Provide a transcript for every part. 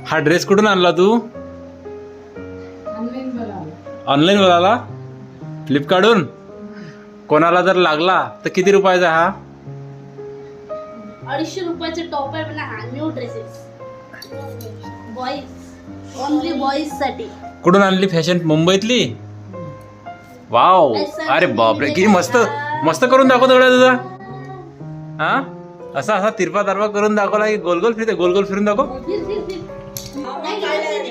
हा ड्रेस कुठून आणला तू? ऑनलाईन बोलावला? फ्लिपकार्टहून? कोणाला जर लागला तर किती रुपयाचा हा? 250 रुपयाचे टॉप आहे म्हणा. हा new dresses boys, only boys साठी. कुठून आणली? फॅशन मुंबईतली? वाव, अरे बापरे, किती मस्त मस्त करून दाखवतो गड्या तुझा. हा असा असा तिरपा तारपा करून दाखवला की गोल गोल फिरते, गोल गोल फिरून दाखव. फिर नाही काढले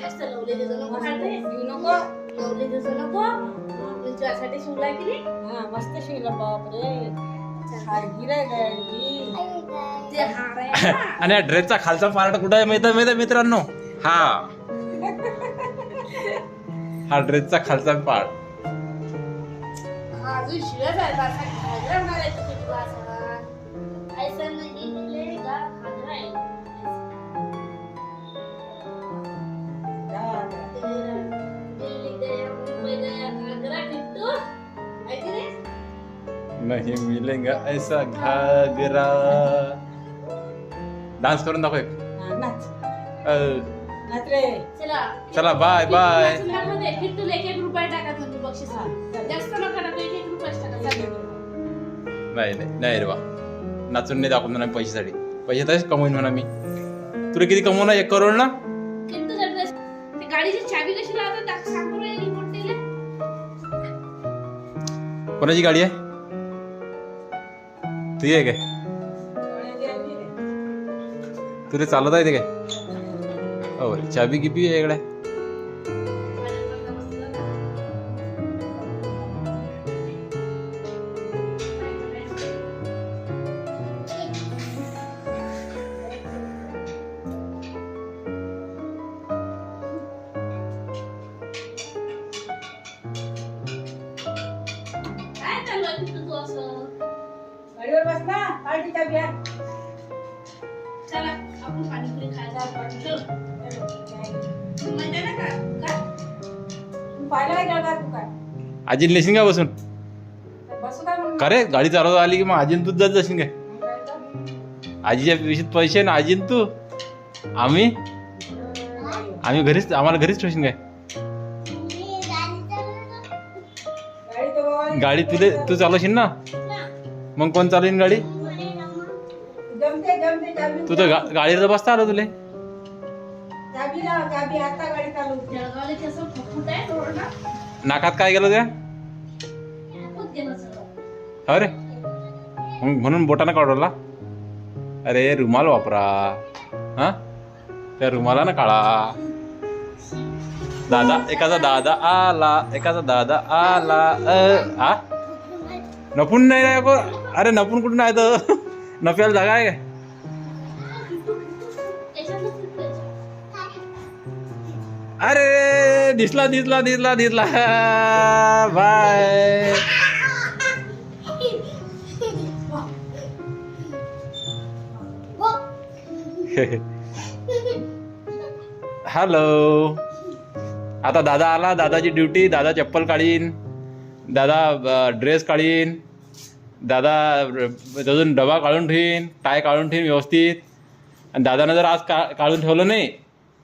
जास्त लवले देतो नको काढले देऊ नको, लवले देतो नको. तुझ्यासाठी शिवला की नाही? हा मस्त शिवला. बापरे, हार गिरायक आहे. ते हार आहे ना. आणि या ड्रेसचा खालचा पार्ट कुठं आहे माहिती आहे मित्रांनो? हा हा ड्रेसचा खालचा पार्ट. अजून शिवत आहे असा घागरा होणार आहे तुझी तुला असा. ऐसा नाही मिलेगा घागरा आहे. तेरा दिल्ली गया, मुंबई गया, घागरा किट्टू आहे की नाही? नाही मिलेगा ऐसा घागरा. डान्स करून दाखव एक. नाच अ, नाच रे. चला चला बाय बाय. किट्टूला 1-1 रुपया टाका तुम्ही बक्षीस. जास्त नका टाकू, 1-1 रुपयाच टाका. नाही नाही नाही रे बा, नाचून नाही दाखवून म्हणा पैशासाठी. पैसे तसेच कमवून म्हणा मी. तुला किती कमवणार? 1 करोड ना? किट्टूचा ड्रेस, ते गाडीची चाबी कशी लावतात दाख, सांग बरं रिमोट दिले. कोणाची गाडी आहे? तुझी आहे काय? तुला चालवता येते काय? हो चाबी गिबी आहे इकडे. काय चालू आहे किट्टू तू असं? गाडीवर बस ना, पार्टीचा बिया. चला आपण पाणीपुरी खायला वाटलं म्हणजे ना का का तू पाहिलं काय करणार तू काय? आजी लेशीन का बसून? बसू काय म्हणून? का रे गाडी चालवता आली की मग आजीन तूच जात जाशील काय? मग काय तर? आजीच्या विषयीत पैसे आहे ना आजीन तू. आम्ही घरीच, आम्हाला घरीच ठेवशील काय? गाडी तो बाबा गाडी तू चालवशील ना? मग कोण चालवीन गाडी? जमते जमते. चाबी तू तर गाडीवर बसता आलो तुले. चाबी लाव, चाबी आता गाडी चालू होते. जळगावला कसं फुट आहे रोड ना. नाकात काय गेलं त्या? खूप गेलं सगळं. अरे मग म्हणून बोटानं काढवला? अरे रुमाल वापरा. हा त्या रुमालानं काढा. दादा, एकाचा दादा आला, एकाचा दादा आला. आ नपून नाही रे को. अरे नपून कुठून आहे तर? नफ्याला जागा आहे काय? त्याच्यातच फिरतोय. अरे दिसला दिसला दिसला दिसला. बाय. हॅलो. आता दादा आला. दादाची ड्युटी. दादा चप्पल काढीन, दादा ड्रेस काढीन, दादा अजून डबा काढून ठेवीन, टाय काढून ठेवीन व्यवस्थित. आणि दादानं जर आज काढून ठेवलं नाही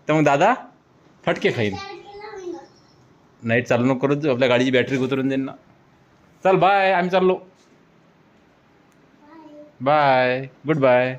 तर मग दादा फटके खाईन. नाईट चालू नको करू, आपल्या गाडीची बॅटरी उतरून देईन ना. चल बाय, आम्ही चाललो. Bye, good bye.